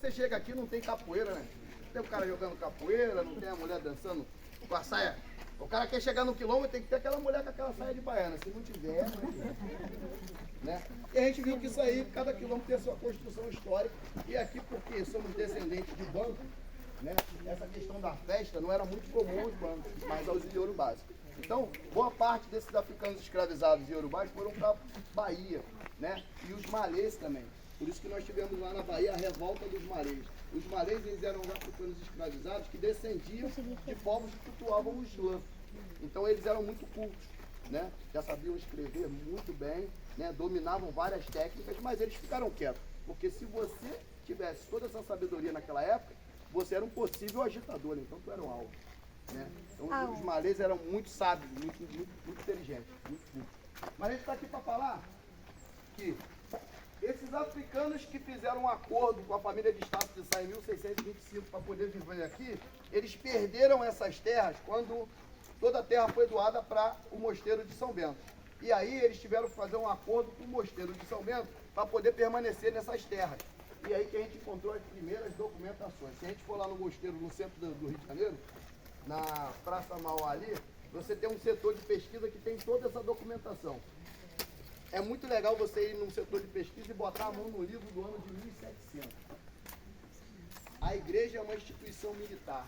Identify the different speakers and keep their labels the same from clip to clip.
Speaker 1: você chega aqui não tem capoeira, né? Não tem o cara jogando capoeira, não tem a mulher dançando com a saia. O cara quer chegar no quilômetro, tem que ter aquela mulher com aquela saia de baiana. Se não tiver, né? E a gente viu que isso aí, cada quilômetro tem a sua construção histórica. E aqui, porque somos descendentes de banco, né? Essa questão da festa não era muito comum aos bancos, mas aos iorubás. Então, boa parte desses africanos escravizados e iorubás foram para Bahia, né? E os malês também. Por isso que nós tivemos lá na Bahia a revolta dos malês. Os malês, eles eram os africanos escravizados que descendiam de povos que cultuavam o Islã. Então eles eram muito cultos, né? Já sabiam escrever muito bem, né? Dominavam várias técnicas, mas eles ficaram quietos. Porque se você tivesse toda essa sabedoria naquela época, você era um possível agitador, então tu era um alvo. Né? Então, os malês eram muito sábios, muito inteligentes, muito cultos. Mas a gente está aqui para falar que esses africanos que fizeram um acordo com a família de Estácio de Sá em 1625 para poder viver aqui, eles perderam essas terras quando toda a terra foi doada para o mosteiro de São Bento. E aí eles tiveram que fazer um acordo com o mosteiro de São Bento para poder permanecer nessas terras. E aí que a gente encontrou as primeiras documentações. Se a gente for lá no mosteiro, no centro do Rio de Janeiro, na Praça Mauá ali, você tem um setor de pesquisa que tem toda essa documentação. É muito legal você ir num setor de pesquisa e botar a mão no livro do ano de 1700. A igreja é uma instituição militar.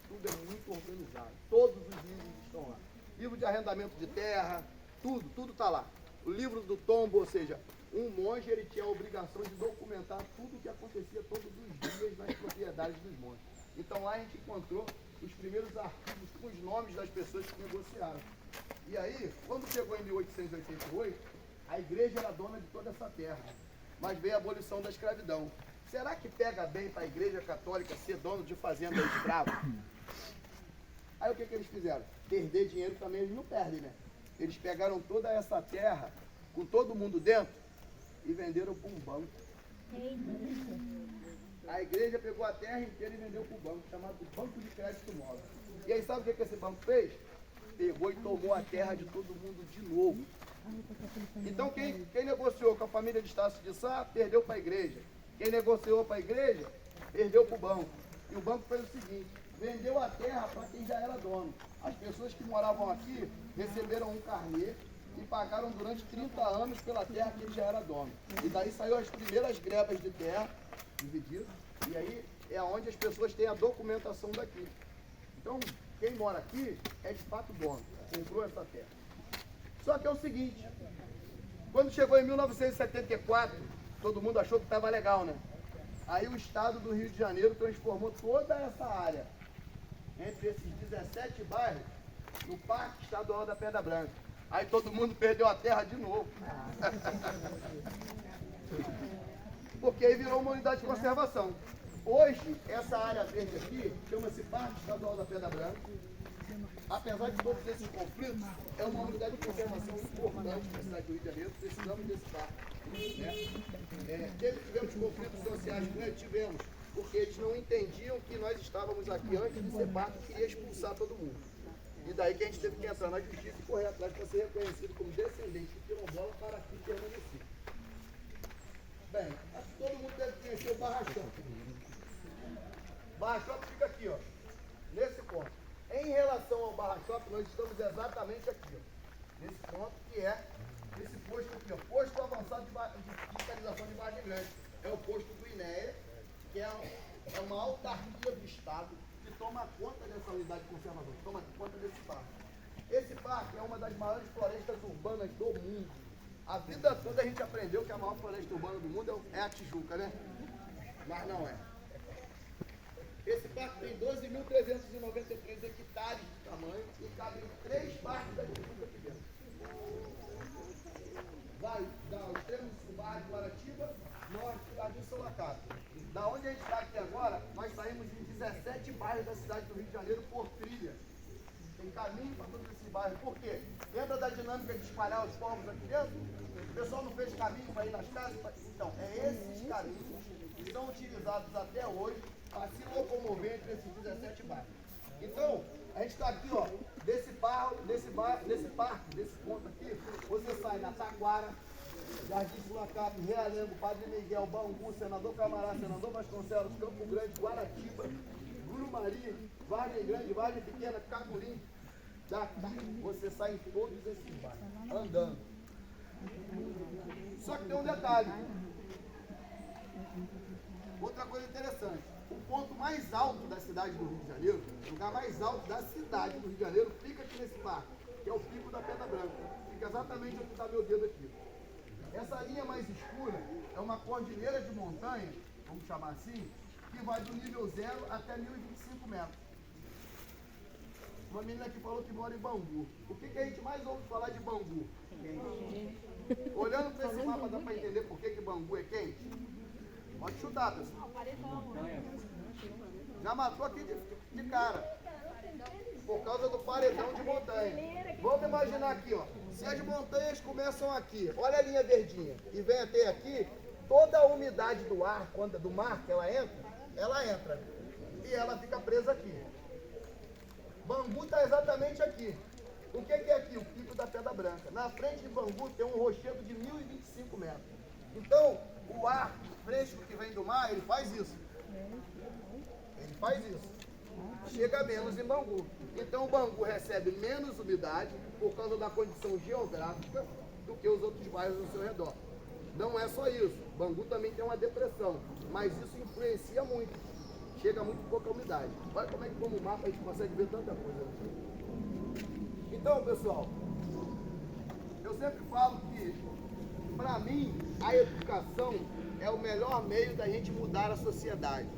Speaker 1: Tudo é muito organizado. Todos os livros estão lá. Livro de arrendamento de terra, tudo está lá. O livro do tombo, ou seja, um monge ele tinha a obrigação de documentar tudo o que acontecia todos os dias nas propriedades dos monges. Então lá a gente encontrou os primeiros arquivos com os nomes das pessoas que negociaram. E aí, quando chegou em 1888, a igreja era dona de toda essa terra, mas veio a abolição da escravidão. Será que pega bem para a igreja católica ser dono de fazenda escravo? Aí o que eles fizeram? Perder dinheiro também eles não perdem, né? Eles pegaram toda essa terra, com todo mundo dentro, e venderam para um banco. A igreja pegou a terra inteira e vendeu para o banco, chamado Banco de Crédito Móvel. E aí sabe o que esse banco fez? Pegou e tomou a terra de todo mundo de novo. Então quem negociou com a família de Estácio de Sá, perdeu para a igreja. Quem negociou para a igreja, perdeu para o banco. E o banco fez o seguinte, vendeu a terra para quem já era dono. As pessoas que moravam aqui receberam um carnê e pagaram durante 30 anos pela terra que ele já era dono. E daí saiu as primeiras grebas de terra, divididas, e aí é onde as pessoas têm a documentação daqui. Então, quem mora aqui é de fato dono, comprou essa terra. Só que é o seguinte, quando chegou em 1974, todo mundo achou que estava legal, né? Aí o estado do Rio de Janeiro transformou toda essa área, entre esses 17 bairros, no Parque Estadual da Pedra Branca. Aí todo mundo perdeu a terra de novo. Porque aí virou uma unidade de conservação. Hoje, essa área verde aqui chama-se Parque Estadual da Pedra Branca. Apesar de todos esses conflitos, é uma unidade de conservação importante para a cidade do Rio de Janeiro, precisamos desse parque. Né? Tivemos conflitos sociais com eles? Tivemos, porque eles não entendiam que nós estávamos aqui antes de ser parque e queria expulsar todo mundo. E daí que a gente teve que entrar na justiça e correr atrás para ser reconhecido como descendente de quilombola para aqui permanecer. Bem, acho que todo mundo deve conhecer o Barra Shopping. Barra Shopping fica aqui, ó, nesse ponto. Em relação ao Barra Shopping, nós estamos exatamente aqui, ó, nesse ponto que é esse posto aqui, ó, posto avançado de fiscalização de Vargem Grande. É o posto do INEA, que é uma autarquia do Estado que toma conta dessa unidade de conservação, que toma conta desse parque. Esse parque é uma das maiores florestas urbanas do mundo. A vida toda a gente aprendeu que a maior floresta urbana do mundo é a Tijuca, né? Mas não é. Esse parque tem 12.393 hectares de tamanho e cabe em 3 parques da Tijuca aqui dentro. Vai do extremo sul, bairro de Guaratiba, norte, Jardim São Lacato. Da onde a gente está aqui agora, nós saímos em 17 bairros da cidade do Rio de Janeiro por trilha. Tem caminho para todos esses bairros. Por quê? Lembra da dinâmica de espalhar os povos aqui dentro? O pessoal não fez caminho para ir nas casas? Então, é esses caminhos que são utilizados até hoje para se locomover entre esses 17 bairros. Então, a gente está aqui, ó, desse parque, desse ponto aqui, você sai da Taquara, Jardim Sulacap, Realengo, Padre Miguel, Bangu, Senador Camará, Senador Vasconcelos, Campo Grande, Guaratiba, Grumari, Vargem Grande, Vargem Pequena, Cacurim. Daqui você sai em todos esses bairros, andando. Só que tem um detalhe. Outra coisa interessante. O ponto mais alto da cidade do Rio de Janeiro, o lugar mais alto da cidade do Rio de Janeiro, fica aqui nesse parque, que é o Pico da Pedra Branca. Fica exatamente onde está meu dedo aqui. Essa linha mais escura é uma cordilheira de montanha, vamos chamar assim, que vai do nível 0 até 1025 metros. Uma menina aqui falou que mora em Bangu. O que a gente mais ouve falar de Bangu? Olhando para esse mapa, dá para entender por que Bangu é quente? Pode chutar, pessoal. Já matou aqui de cara. Por causa do paredão de montanha. Vamos imaginar aqui, ó. Se as montanhas começam aqui, olha a linha verdinha, e vem até aqui, toda a umidade do ar, do mar que ela entra. E ela fica presa aqui. Bangu está exatamente aqui. O que é aqui? O Pico da Pedra Branca. Na frente de Bangu tem um rochedo de 1025 metros. Então, o ar fresco que vem do mar, ele faz isso. Chega menos em Bangu. Então o Bangu recebe menos umidade por causa da condição geográfica do que os outros bairros ao seu redor. Não é só isso. Bangu também tem uma depressão, mas isso influencia muito. Chega muito pouca umidade. Olha como é que como mapa a gente consegue ver tanta coisa. Então, pessoal, eu sempre falo que, para mim, a educação é o melhor meio da gente mudar a sociedade,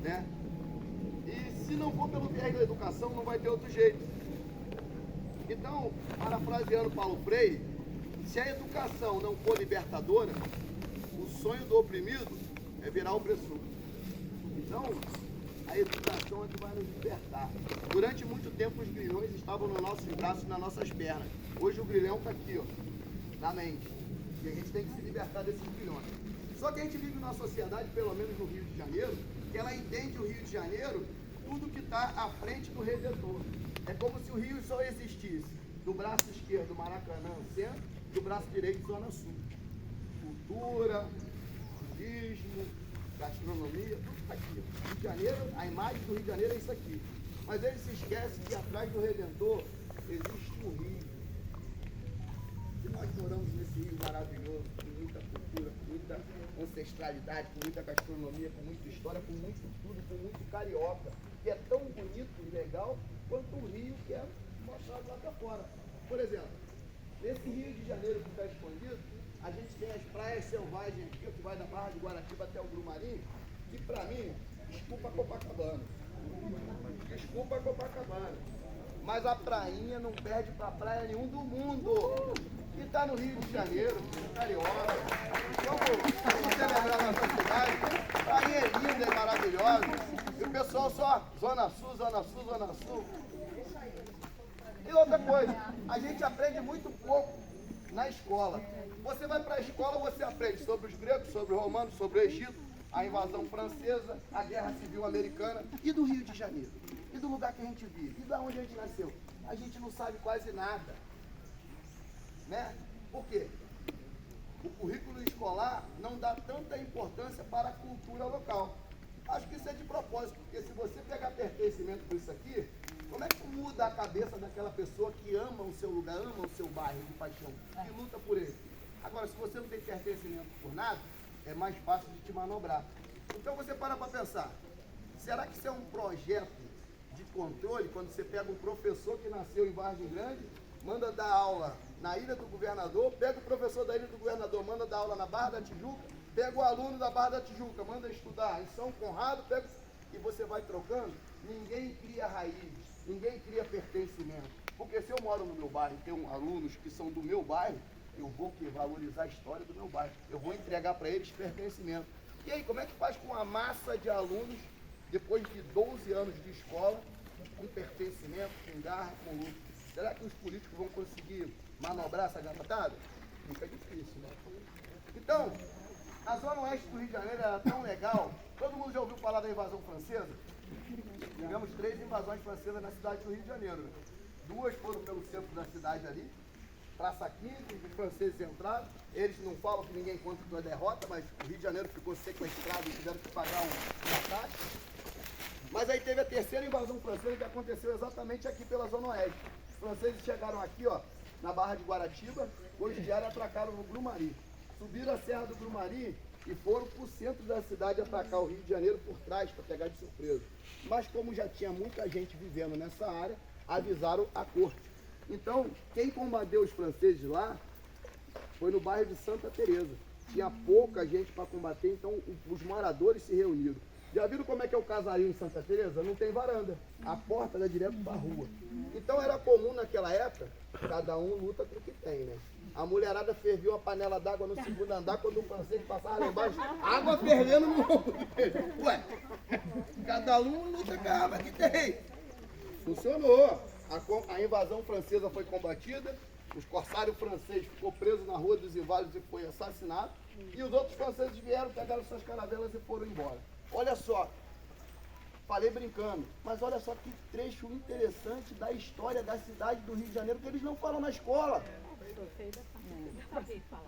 Speaker 1: né? E se não for pelo viés da educação, não vai ter outro jeito. Então, parafraseando Paulo Freire, se a educação não for libertadora, o sonho do oprimido é virar opressor. Então, a educação é que vai nos libertar. Durante muito tempo os grilhões estavam nos nossos braços, nas nossas pernas. Hoje o grilhão está aqui, ó, na mente. E a gente tem que se libertar desses grilhões. Só que a gente vive numa sociedade, pelo menos no Rio de Janeiro, que ela entende o Rio de Janeiro tudo que está à frente do Redentor. É como se o Rio só existisse do braço esquerdo, Maracanã, centro, do braço direito, Zona Sul. Cultura, turismo, gastronomia, tudo está aqui. Rio de Janeiro, a imagem do Rio de Janeiro é isso aqui. Mas ele se esquece que atrás do Redentor existe um rio. E nós moramos nesse rio maravilhoso, com muita cultura, com muita ancestralidade, com muita gastronomia, com muita história, com muito tudo, com muito carioca, que é tão bonito e legal quanto o rio que é mostrado lá para fora. Por exemplo, nesse Rio de Janeiro que está escondido, a gente tem as praias selvagens aqui, que vai da Barra de Guaratiba até o Grumari, que para mim, desculpa Copacabana. Mas a prainha não perde para praia nenhum do mundo. Que está no Rio de Janeiro, carioca. Vamos celebrar nossa cidade. A prainha é linda, é maravilhosa. E o pessoal só Zona Sul, Zona Sul, Zona Sul. E outra coisa, a gente aprende muito pouco na escola. Você vai para a escola, você aprende sobre os gregos, sobre os romanos, sobre o Egito, a invasão francesa, a guerra civil americana e do Rio de Janeiro. E do lugar que a gente vive, e da onde a gente nasceu. A gente não sabe quase nada. Né? Por quê? O currículo escolar não dá tanta importância para a cultura local. Acho que isso é de propósito, porque se você pegar pertencimento por isso aqui, como é que muda a cabeça daquela pessoa que ama o seu lugar, ama o seu bairro de paixão, que luta por ele? Agora, se você não tem pertencimento por nada, é mais fácil de te manobrar. Então você para pensar, será que isso é um projeto de controle, quando você pega um professor que nasceu em Vargem Grande, manda dar aula na Ilha do Governador, pega o professor da Ilha do Governador, manda dar aula na Barra da Tijuca, pega o aluno da Barra da Tijuca, manda estudar em São Conrado, pega, e você vai trocando? Ninguém cria raízes, ninguém cria pertencimento. Porque se eu moro no meu bairro e tenho alunos que são do meu bairro, eu vou valorizar a história do meu bairro, eu vou entregar para eles pertencimento. E aí, como é que faz com a massa de alunos, depois de 12 anos de escola, com pertencimento, com garra, com luta? Será que os políticos vão conseguir manobrar essa garotada? Fica difícil, né? Então, a zona oeste do Rio de Janeiro era tão legal. Todo mundo já ouviu falar da invasão francesa? Tivemos 3 invasões francesas na cidade do Rio de Janeiro. 2 foram pelo centro da cidade ali, Praça 15, os franceses entraram. Eles não falam que ninguém conta tua derrota, mas o Rio de Janeiro ficou sequestrado e tiveram que pagar um ataque. Mas aí teve a terceira invasão francesa que aconteceu exatamente aqui pela Zona Oeste. Os franceses chegaram aqui, ó, na Barra de Guaratiba, hoje diário atracaram no Grumari. Subiram a Serra do Grumari e foram para o centro da cidade atacar o Rio de Janeiro por trás, para pegar de surpresa. Mas como já tinha muita gente vivendo nessa área, avisaram a corte. Então, quem combateu os franceses lá foi no bairro de Santa Teresa. Tinha pouca gente para combater, então os moradores se reuniram. Já viram como é que é o casario em Santa Teresa? Não tem varanda. A porta dá direto para a rua. Então era comum naquela época, cada um luta com o que tem, né? A mulherada ferviu uma panela d'água no segundo andar, quando o francês passava lá embaixo, água fervendo no ombro dele. Ué, cada um luta com a arma que tem. Funcionou. A invasão francesa foi combatida, os corsários franceses ficou preso na Rua dos Inválidos e foi assassinado, e os outros franceses vieram, pegaram suas caravelas e foram embora. Olha só, falei brincando, mas olha só que trecho interessante da história da cidade do Rio de Janeiro que eles não falam na escola.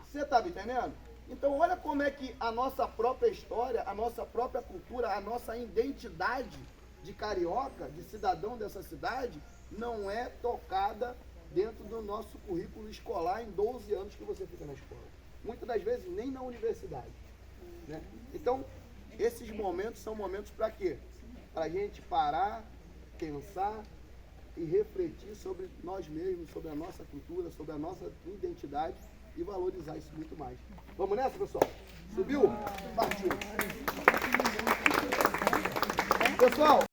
Speaker 1: Você está me entendendo? Então olha como é que a nossa própria história, a nossa própria cultura, a nossa identidade de carioca, de cidadão dessa cidade, não é tocada dentro do nosso currículo escolar em 12 anos que você fica na escola. Muitas das vezes nem na universidade, né? Então, esses momentos são momentos para quê? Para a gente parar, pensar e refletir sobre nós mesmos, sobre a nossa cultura, sobre a nossa identidade e valorizar isso muito mais. Vamos nessa, pessoal? Subiu? Partiu! Pessoal!